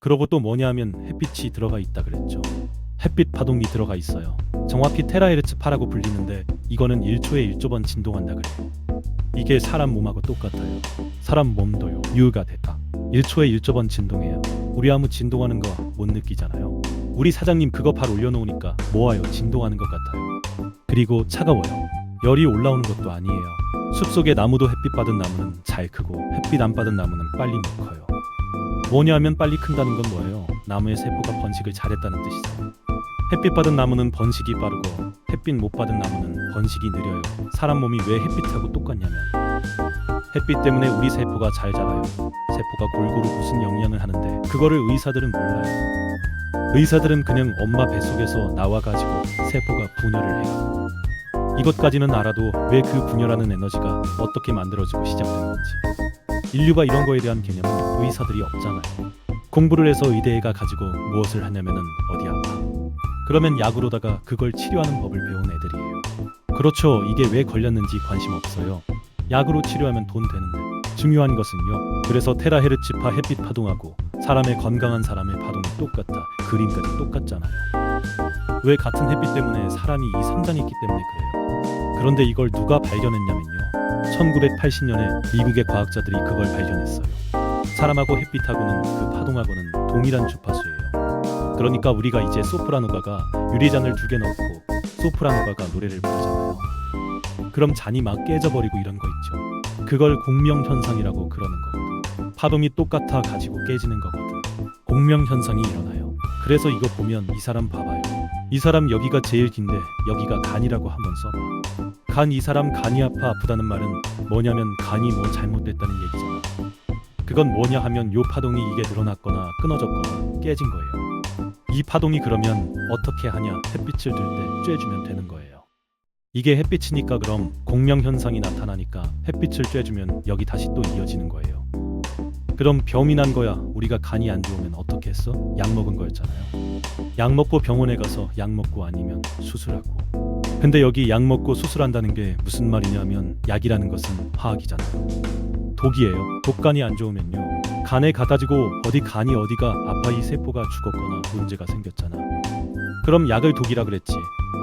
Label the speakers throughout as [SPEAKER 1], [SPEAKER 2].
[SPEAKER 1] 그러고 또 뭐냐 하면 햇빛이 들어가 있다 그랬죠. 햇빛 파동이 들어가 있어요. 정확히 테라헤르츠파라고 불리는데 이거는 1초에 1조번 진동한다 그래요. 이게 사람 몸하고 똑같아요. 사람 몸도요. 유가 됐다. 1초에 1조번 진동해요. 우리 아무 진동하는 거 못 느끼잖아요. 우리 사장님 그거 발 올려놓으니까 뭐와요? 진동하는 것 같아요. 그리고 차가워요. 열이 올라오는 것도 아니에요. 숲속의 나무도 햇빛 받은 나무는 잘 크고 햇빛 안 받은 나무는 빨리 못 커요. 뭐냐 하면 빨리 큰다는 건 뭐예요? 나무의 세포가 번식을 잘했다는 뜻이죠. 햇빛 받은 나무는 번식이 빠르고 햇빛 못 받은 나무는 번식이 느려요. 사람 몸이 왜 햇빛하고 똑같냐면 햇빛 때문에 우리 세포가 잘 자라요. 세포가 골고루 무슨 영양을 하는데 그거를 의사들은 몰라요. 의사들은 그냥 엄마 뱃속에서 나와가지고 세포가 분열을 해요. 이것까지는 알아도 왜 그 분열하는 에너지가 어떻게 만들어지고 시작된 건지. 인류가 이런 거에 대한 개념은 의사들이 없잖아요. 공부를 해서 의대에 가 가지고 무엇을 하냐면은 어디 아파. 그러면 약으로다가 그걸 치료하는 법을 배운 애들이에요. 그렇죠. 이게 왜 걸렸는지 관심 없어요. 약으로 치료하면 돈 되는데. 중요한 것은요. 그래서 테라헤르츠파 햇빛 파동하고 사람의 건강한 사람의 파동이 똑같아. 그림까지 똑같잖아요. 왜 같은 햇빛 때문에 사람이 이 성장했기 때문에 그래요. 그런데 이걸 누가 발견했냐면요. 1980년에 미국의 과학자들이 그걸 발견했어요. 사람하고 햇빛하고는 그 파동하고는 동일한 주파수예요. 그러니까 우리가 이제 소프라노가가 유리잔을 2개 넣고 소프라노가가 노래를 부르잖아요. 그럼 잔이 막 깨져버리고 이런 거 있죠. 그걸 공명현상이라고 그러는 거거든. 파동이 똑같아 가지고 깨지는 거거든. 공명현상이 일어나요. 그래서 이거 보면 이 사람 봐봐요. 이 사람 여기가 제일 긴데 여기가 간이라고 한번 써봐. 간 이 사람 간이 아프다는 말은 뭐냐면 간이 뭐 잘못됐다는 얘기잖아. 그건 뭐냐 하면 요 파동이 이게 늘어났거나 끊어졌거나 깨진 거예요. 이 파동이 그러면 어떻게 하냐? 햇빛을 들 때 쬐주면 되는 거예요. 이게 햇빛이니까 그럼 공명현상이 나타나니까 햇빛을 쬐주면 여기 다시 또 이어지는 거예요. 그럼 병이 난 거야. 우리가 간이 안 좋으면 어떻게 했어? 약 먹은 거였잖아요. 약 먹고 병원에 가서 약 먹고 아니면 수술하고. 근데 여기 약 먹고 수술한다는 게 무슨 말이냐면 약이라는 것은 화학이잖아요. 독이에요. 독간이 안 좋으면요. 간에 가가지고 어디 간이 어디가 아파 이 세포가 죽었거나 문제가 생겼잖아. 그럼 약을 독이라 그랬지.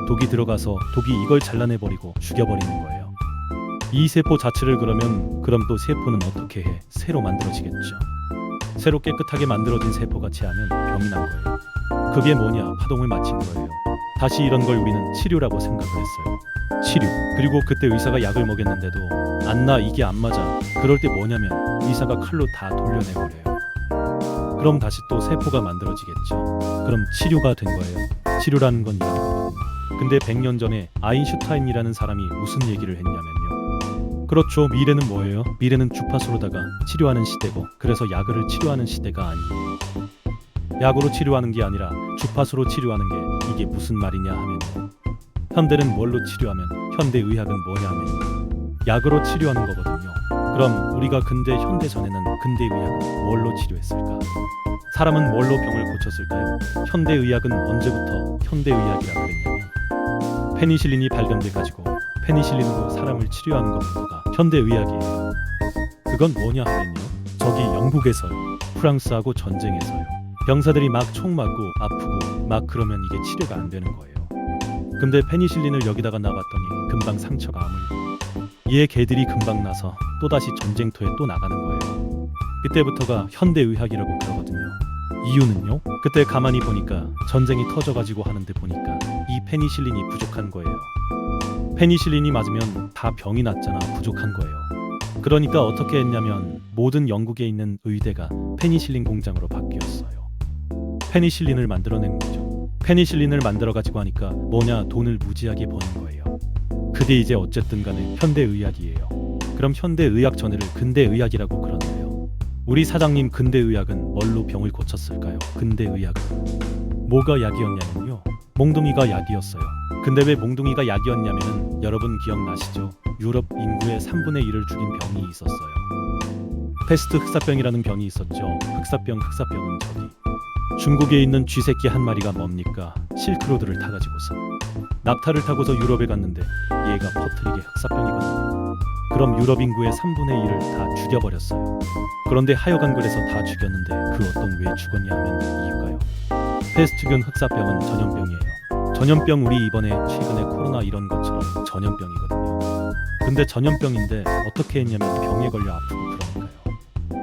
[SPEAKER 1] 독이 들어가서 독이 이걸 잘라내버리고 죽여버리는 거예요. 이 세포 자체를 그럼 또 세포는 어떻게 해? 새로 만들어지겠죠. 새로 깨끗하게 만들어진 세포가 체하면 병이 난 거예요. 그게 뭐냐? 파동을 맞춘 거예요. 다시 이런 걸 우리는 치료라고 생각을 했어요. 치료. 그리고 그때 의사가 약을 먹였는데도 안 나, 이게 안 맞아. 그럴 때 뭐냐면 의사가 칼로 다 돌려내버려요. 그럼 다시 또 세포가 만들어지겠죠. 그럼 치료가 된 거예요. 치료라는 건 이런 거거든요. 근데 100년 전에 아인슈타인이라는 사람이 무슨 얘기를 했냐면요. 그렇죠. 미래는 뭐예요? 미래는 주파수로다가 치료하는 시대고, 그래서 약을 치료하는 시대가 아니에요. 약으로 치료하는 게 아니라 주파수로 치료하는 게 이게 무슨 말이냐 하면요. 현대는 뭘로 치료하면 현대의학은 뭐냐 하면요. 약으로 치료하는 거거든요. 그럼 우리가 근대 현대 전에는 근대의학은 뭘로 치료했을까? 사람은 뭘로 병을 고쳤을까요? 현대의학은 언제부터 현대의학이라 그랬냐면 페니실린이 발견돼 가지고 페니실린으로 사람을 치료하는 것부터가 현대의학이에요. 그건 뭐냐 하면요. 저기 영국에서요. 프랑스하고 전쟁에서요. 병사들이 막 총 맞고 아프고 막 그러면 이게 치료가 안 되는 거예요. 근데 페니실린을 여기다가 놔봤더니 금방 상처가 아물고 얘 개들이 금방 나서 또다시 전쟁터에 또 나가는 거예요. 그때부터가 현대의학이라고 그러거든요. 이유는요? 그때 가만히 보니까 전쟁이 터져가지고 하는데 보니까 이 페니실린이 부족한 거예요. 페니실린이 맞으면 다 병이 났잖아. 부족한 거예요. 그러니까 어떻게 했냐면 모든 영국에 있는 의대가 페니실린 공장으로 바뀌었어요. 페니실린을 만들어낸 거죠. 페니실린을 만들어가지고 하니까 뭐냐? 돈을 무지하게 버는 거예요. 그게 이제 어쨌든 간에 현대의학이에요. 그럼 현대의학 전에를 근대의학이라고 그러는데요. 우리 사장님 근대의학은 뭘로 병을 고쳤을까요? 근대의학은 뭐가 약이었냐면요. 몽둥이가 약이었어요. 근데 왜 몽둥이가 약이었냐면은 여러분 기억나시죠? 유럽 인구의 3분의 1을 죽인 병이 있었어요. 페스트 흑사병이라는 병이 있었죠. 흑사병은 저기 중국에 있는 쥐새끼 한 마리가 뭡니까? 실크로드를 타가지고서 낙타를 타고서 유럽에 갔는데 얘가 퍼뜨리게 흑사병이거든요. 그럼 유럽 인구의 3분의 1을 다 죽여버렸어요. 그런데 하여간 그래서 다 죽였는데 그 어떤 왜 죽었냐 하면 이유가요. 패스트균 흑사병은 전염병이에요. 전염병 우리 이번에 최근에 코로나 이런 것처럼 전염병이거든요. 근데 전염병인데 어떻게 했냐면 병에 걸려 아프고 그러니까요.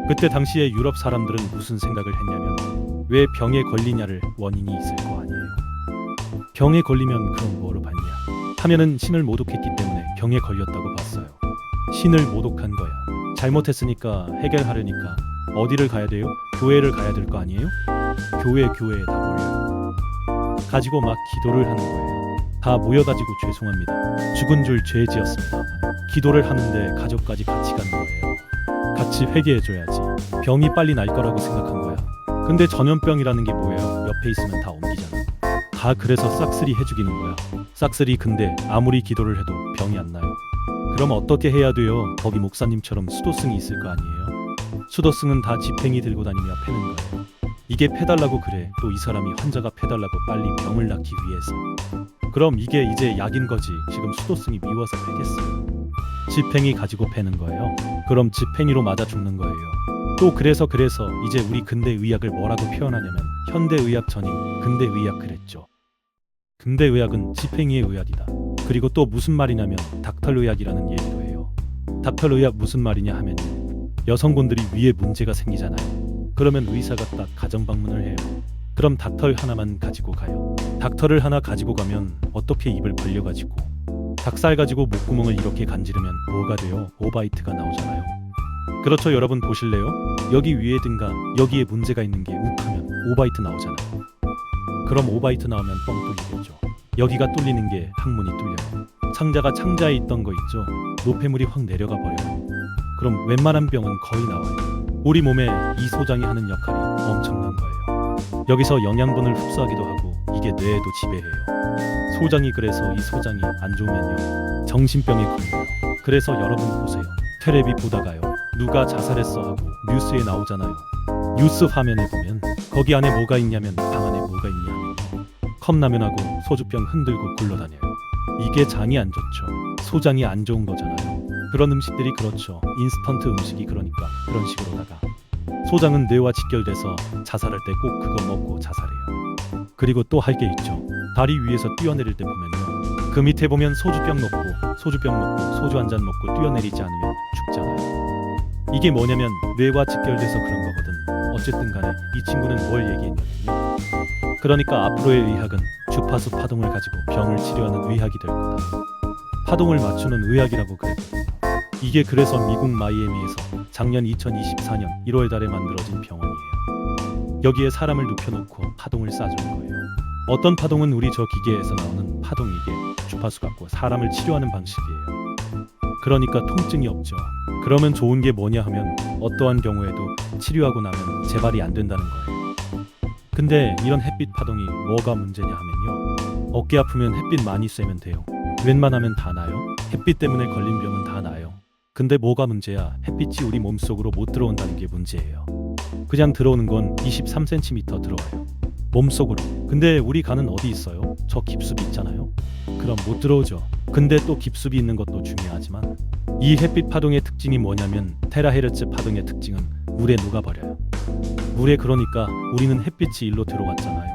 [SPEAKER 1] 그때 당시에 유럽 사람들은 무슨 생각을 했냐면 왜 병에 걸리냐를 원인이 있을 거 아니에요. 병에 걸리면 그럼 뭐로 봤냐 하면은 신을 모독했기 때문에 병에 걸렸다고 봤어요. 신을 모독한 거야. 잘못했으니까 해결하려니까 어디를 가야 돼요? 교회를 가야 될 거 아니에요? 교회에 다 몰려요. 가지고 막 기도를 하는 거예요. 다 모여가지고 죄송합니다. 죽은 줄 죄 지었습니다. 기도를 하는데 가족까지 같이 가는 거예요. 같이 회개해줘야지. 병이 빨리 날 거라고 생각한 거야. 근데 전염병이라는 게 뭐예요? 옆에 있으면 다 옮기잖아. 다 그래서 싹쓸이 해죽이는 거야. 싹쓸이. 근데 아무리 기도를 해도 병이 안 나요. 그럼 어떻게 해야 돼요? 거기 목사님처럼 수도승이 있을 거 아니에요? 수도승은 다 지팽이 들고 다니며 패는 거예요. 이게 패달라고 그래. 또 이 사람이 환자가 패달라고 빨리 병을 낫기 위해서. 그럼 이게 이제 약인 거지. 지금 수도승이 미워서 패겠어요. 지팽이 가지고 패는 거예요. 그럼 지팽이로 맞아 죽는 거예요. 또 그래서 이제 우리 근대의학을 뭐라고 표현하냐면 현대의학 전임 근대의학 그랬죠. 근대의학은 지팽이의 의학이다. 그리고 또 무슨 말이냐면 닥털의학이라는 얘기도 해요. 닥털의학 무슨 말이냐 하면 여성분들이 위에 문제가 생기잖아요. 그러면 의사가 딱 가정방문을 해요. 그럼 닥털 하나만 가지고 가요. 닥털을 하나 가지고 가면 어떻게 입을 벌려가지고 닭살 가지고 목구멍을 이렇게 간지르면 뭐가 돼요? 오바이트가 나오잖아요. 그렇죠. 여러분 보실래요? 여기 위에든가 여기에 문제가 있는 게 욱하면 오바이트 나오잖아요. 그럼 오바이트 나오면 뻥 뚫리겠죠. 여기가 뚫리는 게 항문이 뚫려요. 창자가 창자에 있던 거 있죠. 노폐물이 확 내려가 버려요. 그럼 웬만한 병은 거의 나와요. 우리 몸에 이 소장이 하는 역할이 엄청난 거예요. 여기서 영양분을 흡수하기도 하고 이게 뇌에도 지배해요. 소장이. 그래서 이 소장이 안 좋으면요 정신병에 걸려요. 그래서 여러분 보세요. 테레비 보다가요 누가 자살했어 하고 뉴스에 나오잖아요. 뉴스 화면에 보면 거기 안에 뭐가 있냐면 방 안에 뭐가 있냐 하면요 컵라면하고 소주병 흔들고 굴러다녀요. 이게 장이 안 좋죠. 소장이 안 좋은 거잖아요. 그런 음식들이 그렇죠. 인스턴트 음식이 그러니까 그런 식으로다가 소장은 뇌와 직결돼서 자살할 때 꼭 그거 먹고 자살해요. 그리고 또 할 게 있죠. 다리 위에서 뛰어내릴 때 보면요 그 밑에 보면 소주병 먹고 소주 한 잔 먹고 뛰어내리지 않으면 죽잖아요. 이게 뭐냐면 뇌와 직결돼서 그런 거거든. 어쨌든 간에 이 친구는 뭘 얘기했냐면요 그러니까 앞으로의 의학은 주파수 파동을 가지고 병을 치료하는 의학이 될 거다. 파동을 맞추는 의학이라고 그랬거든요. 이게 그래서 미국 마이애미에서 작년 2024년 1월 달에 만들어진 병원이에요. 여기에 사람을 눕혀놓고 파동을 쏴주는 거예요. 어떤 파동은 우리 저 기계에서 나오는 파동이게 주파수 갖고 사람을 치료하는 방식이에요. 그러니까 통증이 없죠. 그러면 좋은 게 뭐냐 하면 어떠한 경우에도 치료하고 나면 재발이 안 된다는 거예요. 근데 이런 햇빛 파동이 뭐가 문제냐 하면요 어깨 아프면 햇빛 많이 쐬면 돼요. 웬만하면 다 나요. 햇빛 때문에 걸린 병은 다 나요. 근데 뭐가 문제야? 햇빛이 우리 몸속으로 못 들어온다는 게 문제예요. 그냥 들어오는 건 23cm 들어와요. 몸속으로. 근데 우리 간은 어디 있어요? 저 깁습이 있잖아요. 그럼 못 들어오죠. 근데 또 깁습이 있는 것도 중요하지만 이 햇빛 파동의 특징이 뭐냐면 테라헤르츠 파동의 특징은 물에 녹아버려요. 물에. 그러니까 우리는 햇빛이 일로 들어왔잖아요.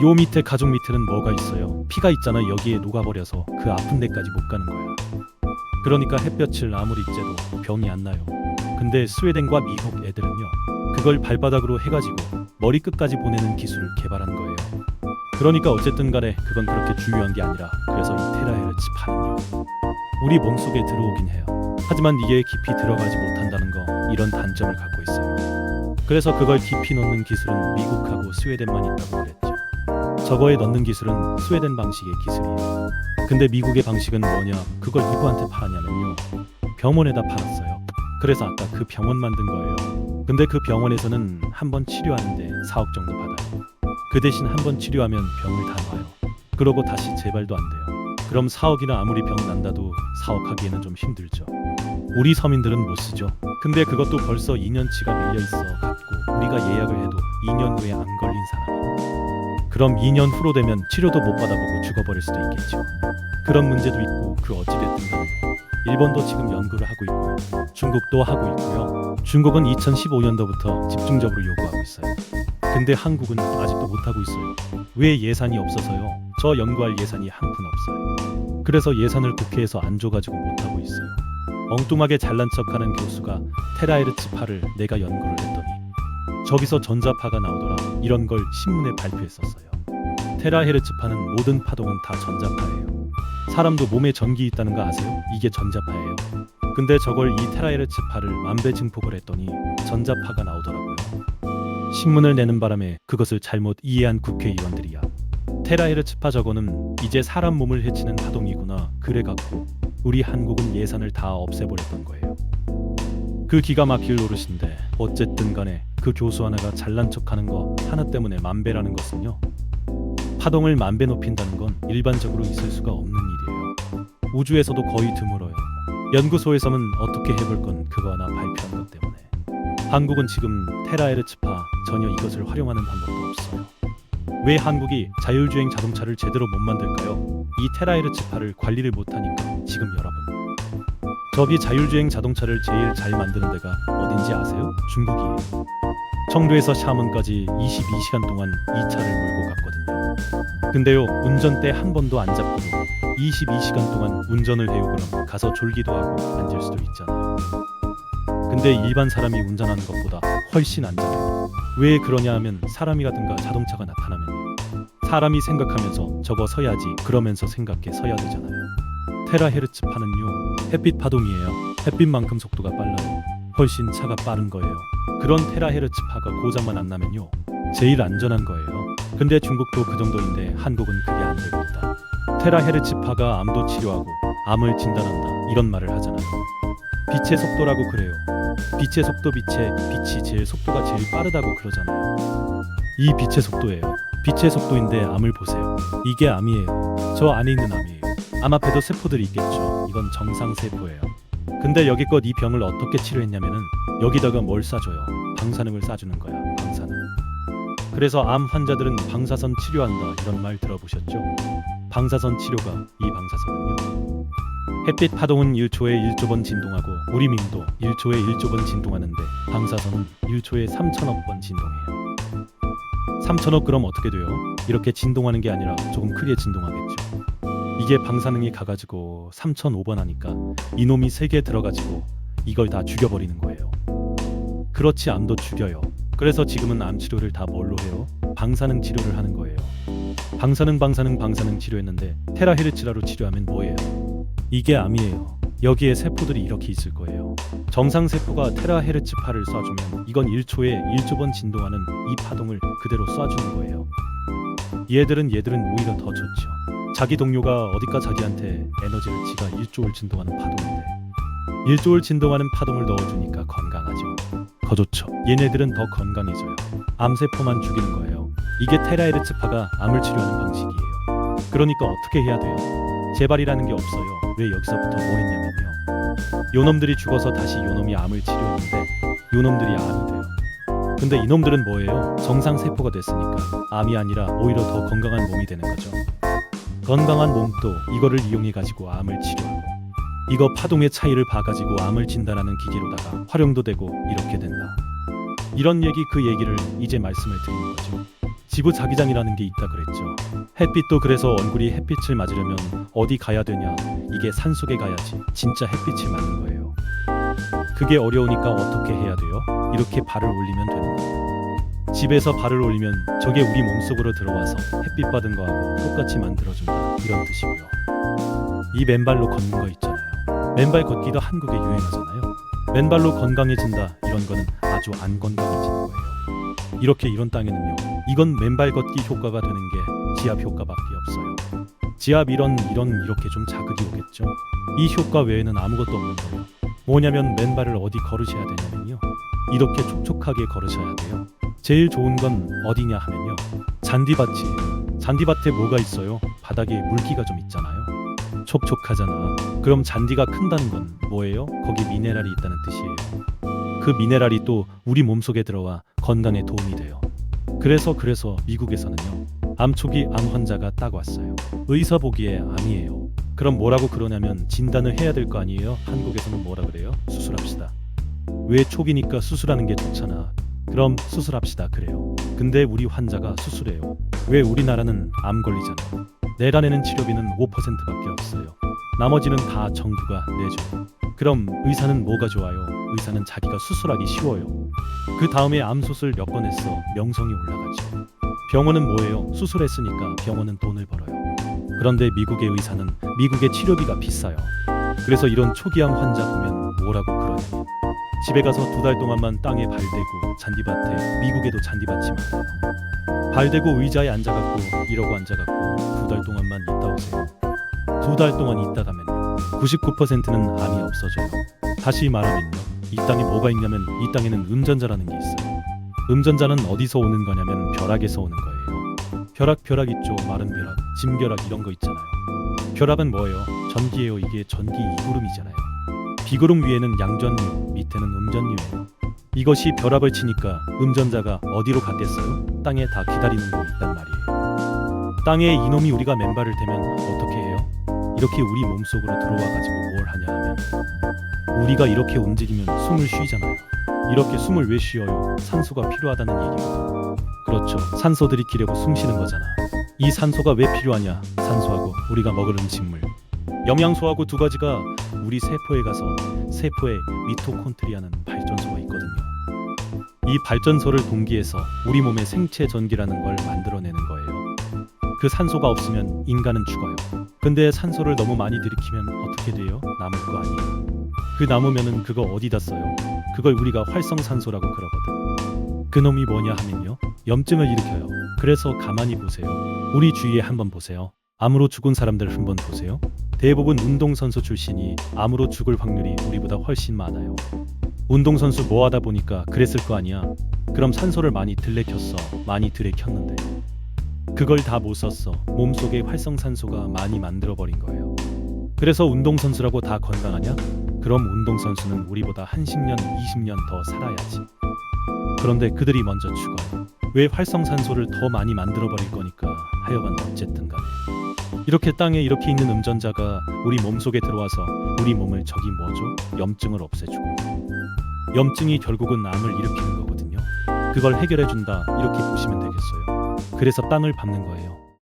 [SPEAKER 1] 요 밑에 가죽 밑에는 뭐가 있어요? 피가 있잖아. 여기에 녹아버려서 그 아픈 데까지 못 가는 거야. 그러니까 햇볕을 아무리 쬐도 병이 안 나요. 근데 스웨덴과 미국 애들은요 그걸 발바닥으로 해가지고 머리 끝까지 보내는 기술을 개발한 거예요. 그러니까 어쨌든 간에 그건 그렇게 중요한 게 아니라 그래서 이 테라헤르츠 파는요 우리 몸속에 들어오긴 해요. 하지만 이게 깊이 들어가지 못한다는 거 이런 단점을 갖고 있어요. 그래서 그걸 깊이 넣는 기술은 미국하고 스웨덴만 있다고 그랬죠. 저거에 넣는 기술은 스웨덴 방식의 기술이에요. 근데 미국의 방식은 뭐냐? 그걸 누구한테 팔았냐면요 병원에다 팔았어요. 그래서 아까 그 병원 만든 거예요. 근데 그 병원에서는 한 번 치료하는데 4억 정도 받아요. 그 대신 한 번 치료하면 병을 다 놔요. 그러고 다시 재발도 안 돼요. 그럼 4억이나 아무리 병 난다도 4억 하기에는 좀 힘들죠. 우리 서민들은 못 쓰죠. 근데 그것도 벌써 2년치가 밀려있어 갖고 우리가 예약을 해도 2년 후에 안 걸린 사람이. 그럼 2년 후로 되면 치료도 못 받아보고 죽어버릴 수도 있겠죠. 그런 문제도 있고 그 어찌됐든 간에 일본도 지금 연구를 하고 있고요. 중국도 하고 있고요. 중국은 2015년도부터 집중적으로 요구하고 있어요. 근데 한국은 아직도 못하고 있어요. 왜? 예산이 없어서요. 저 연구할 예산이 한 푼 없어요. 그래서 예산을 국회에서 안 줘가지고 못하고 있어요. 엉뚱하게 잘난 척하는 교수가 테라헤르츠파를 내가 연구를 했더니 저기서 전자파가 나오더라, 이런 걸 신문에 발표했었어요. 테라헤르츠파는 모든 파동은 다 전자파예요. 사람도 몸에 전기 있다는 거 아세요? 이게 전자파예요. 근데 저걸 이 테라헤르츠파를 만배 증폭을 했더니 전자파가 나오더라고요. 신문을 내는 바람에 그것을 잘못 이해한 국회의원들이야. 테라헤르츠파 저거는 이제 사람 몸을 해치는 파동이구나 그래갖고 우리 한국은 예산을 다 없애버렸던 거예요. 그 기가 막힐 노릇인데 어쨌든 간에 그 교수 하나가 잘난 척하는 거 하나 때문에 만배라는 것은요, 파동을 만배 높인다는 건 일반적으로 있을 수가 없는 일이에요. 우주에서도 거의 드물어요. 연구소에서는 어떻게 해볼 건 그거 하나 발표한 것 때문에. 한국은 지금 테라헤르츠파 전혀 이것을 활용하는 방법도 없어요. 왜 한국이 자율주행 자동차를 제대로 못 만들까요? 이 테라헤르츠파를 관리를 못하니까. 지금 여러분, 저기 자율주행 자동차를 제일 잘 만드는 데가 어딘지 아세요? 중국이에요. 청두에서 샤먼까지 22시간 동안 이 차를 몰고 갔거든요. 근데요, 운전대 한 번도 안 잡고도 22시간 동안 운전을 해요. 그럼 가서 졸기도 하고 앉을 수도 있잖아요. 근데 일반 사람이 운전하는 것보다 훨씬 안전해요. 왜 그러냐 하면 사람이라든가 자동차가 나타나면요, 사람이 생각하면서 저거 서야지 그러면서 생각해 서야 되잖아요. 테라헤르츠파는요, 햇빛 파동이에요. 햇빛만큼 속도가 빨라요. 훨씬 차가 빠른 거예요. 그런 테라헤르츠파가 고장만 안 나면요, 제일 안전한 거예요. 근데 중국도 그 정도인데 한국은 그게 안 되고 있다. 테라헤르츠파가 암도 치료하고 암을 진단한다 이런 말을 하잖아요. 빛의 속도라고 그래요. 빛의 속도, 빛이 제일 속도가 제일 빠르다고 그러잖아요. 이 빛의 속도예요. 빛의 속도인데 암을 보세요. 이게 암이에요. 저 안에 있는 암이에요. 암 앞에도 세포들이 있겠죠. 이건 정상 세포예요. 근데 여기껏 이 병을 어떻게 치료했냐면은 여기다가 뭘 쏴줘요. 방사능을 쏴주는 거야. 방사능. 그래서 암 환자들은 방사선 치료한다 이런 말 들어보셨죠? 방사선 치료가, 이 방사선은요, 햇빛 파동은 1초에 1조 번 진동하고 우리 몸도 1초에 1조 번 진동하는데 방사선은 1초에 3천억 번 진동해요. 3천억 그럼 어떻게 돼요? 이렇게 진동하는 게 아니라 조금 크게 진동하겠죠. 이게 방사능이 가가지고 3005번 하니까 이놈이 3개 들어가지고 이걸 다 죽여버리는 거예요. 그렇지, 암도 죽여요. 그래서 지금은 암 치료를 다 뭘로 해요? 방사능 치료를 하는 거예요. 방사능 치료했는데 테라헤르츠라로 치료하면 뭐예요? 이게 암이에요. 여기에 세포들이 이렇게 있을 거예요. 정상 세포가 테라헤르츠파를 쏴주면 이건 1초에 1조 번 진동하는 이 파동을 그대로 쏴주는 거예요. 얘들은 오히려 더 좋죠. 자기 동료가 어디까 자기한테 에너지를 지가 1조를 진동하는 파동인데 1조를 진동하는 파동을 넣어주니까 건강하죠. 더 좋죠. 얘네들은 더 건강해져요. 암세포만 죽이는 거예요. 이게 테라헤르츠파가 암을 치료하는 방식이에요. 그러니까 어떻게 해야 돼요? 재발이라는 게 없어요. 왜? 여기서부터 뭐 했냐면요, 요놈들이 죽어서 다시 요놈이 암을 치료했는데 요놈들이 암이 돼요. 근데 이놈들은 뭐예요? 정상 세포가 됐으니까 암이 아니라 오히려 더 건강한 몸이 되는 거죠. 건강한 몸도 이거를 이용해 가지고 암을 치료하고 이거 파동의 차이를 봐가지고 암을 진단하는 기계로다가 활용도 되고 이렇게 된다. 이런 얘기, 그 얘기를 이제 말씀을 드리는 거죠. 지구 자기장이라는 게 있다 그랬죠. 햇빛도 그래서 얼굴이 햇빛을 맞으려면 어디 가야 되냐? 이게 산속에 가야지 진짜 햇빛이 맞는 거예요. 그게 어려우니까 어떻게 해야 돼요? 이렇게 발을 올리면 되는 거예요. 집에서 발을 올리면 저게 우리 몸속으로 들어와서 햇빛 받은 거하고 똑같이 만들어준다 이런 뜻이고요. 이 맨발로 걷는 거 있잖아요. 맨발 걷기도 한국에 유행하잖아요. 맨발로 건강해진다 이런 거는 아주 안 건강해지는 거예요. 이런 땅에는요, 이건 맨발 걷기 효과가 되는 게 지압 효과밖에 없어요. 지압 이렇게 좀 자극이 오겠죠. 이 효과 외에는 아무것도 없는 거예요. 뭐냐면 맨발을 어디 걸으셔야 되냐면요, 이렇게 촉촉하게 걸으셔야 돼요. 제일 좋은 건 어디냐 하면요, 잔디밭이에요. 잔디밭에 뭐가 있어요? 바닥에 물기가 좀 있잖아요. 촉촉하잖아. 그럼 잔디가 큰다는 건 뭐예요? 거기 미네랄이 있다는 뜻이에요. 그 미네랄이 또 우리 몸속에 들어와 건강에 도움이 돼요. 그래서 미국에서는요, 암 초기 암 환자가 딱 왔어요. 의사 보기에 암이에요. 그럼 뭐라고 그러냐면 진단을 해야 될 거 아니에요? 한국에서는 뭐라 그래요? 수술합시다. 왜 초기니까 수술하는 게 좋잖아. 그럼 수술합시다 그래요. 근데 우리 환자가 수술해요. 왜? 우리나라는 암 걸리잖아요. 내란에는 치료비는 5%밖에 없어요. 나머지는 다 정부가 내줘요. 그럼 의사는 뭐가 좋아요? 의사는 자기가 수술하기 쉬워요. 그 다음에 암 수술 몇 번 했어 명성이 올라가죠. 병원은 뭐예요? 수술했으니까 병원은 돈을 벌어요. 그런데 미국의 의사는 미국의 치료비가 비싸요. 그래서 이런 초기암 환자 보면 뭐라고 그러냐면 집에 가서 2달 동안만 땅에 발 대고 잔디밭에, 미국에도 잔디밭이 많아요. 발 대고 의자에 앉아갖고 이러고 앉아갖고 2달 동안만 있다 오세요. 2달 동안 있다 가면요 99%는 암이 없어져요. 다시 말하면요 이 땅에 뭐가 있냐면 이 땅에는 음전자라는 게 있어요. 음전자는 어디서 오는 거냐면 벼락에서 오는 거예요. 벼락 있죠. 마른 벼락, 짐벼락 이런 거 있잖아요. 벼락은 뭐예요? 전기예요. 이게 전기 이구름이잖아요. 비구름 위에는 양전류, 밑에는 음전류예요. 이것이 벼락을 치니까 음전자가 어디로 갔겠어요? 땅에 다 기다리는 거 있단 말이에요. 땅에 이놈이 우리가 맨발을 대면 어떻게 해요? 이렇게 우리 몸속으로 들어와가지고 뭘 하냐 하면 우리가 이렇게 움직이면 숨을 쉬잖아요. 이렇게 숨을 왜 쉬어요? 산소가 필요하다는 얘기거든요. 그렇죠. 산소 들이키려고 숨 쉬는 거잖아. 이 산소가 왜 필요하냐? 산소하고 우리가 먹을 음식물, 영양소하고 두 가지가 우리 세포에 가서 세포에 미토콘트리아는 발전소가 있거든요. 이 발전소를 동기해서 우리 몸의 생체 전기라는 걸 만들어내는 거예요. 그 산소가 없으면 인간은 죽어요. 근데 산소를 너무 많이 들이키면 어떻게 돼요? 남을 거 아니에요. 그 남으면은 그거 어디다 써요? 그걸 우리가 활성산소라고 그러거든. 그놈이 뭐냐 하면요 염증을 일으켜요. 그래서 가만히 보세요. 우리 주위에 한번 보세요. 암으로 죽은 사람들 한번 보세요. 대부분 운동선수 출신이 암으로 죽을 확률이 우리보다 훨씬 많아요. 운동선수 뭐 하다 보니까 그랬을 거 아니야. 그럼 산소를 많이 들이켰어. 많이 들이켰는데 그걸 다 못 썼어. 몸속에 활성산소가 많이 만들어버린 거예요. 그래서 운동선수라고 다 건강하냐? 그럼 운동선수는 우리보다 한 10년, 20년 더 살아야지. 그런데 그들이 먼저 죽어요. 왜? 활성산소를 더 많이 만들어버릴 거니까. 하여간 어쨌든 간에 이렇게 땅에 이렇게 있는 음전자가 우리 몸속에 들어와서 우리 몸을 저기 뭐죠? 염증을 없애주고 염증이 결국은 암을 일으키는 거거든요. 그걸 해결해준다 이렇게 보시면 되겠어요. 그래서 땅을 밟는 거예요.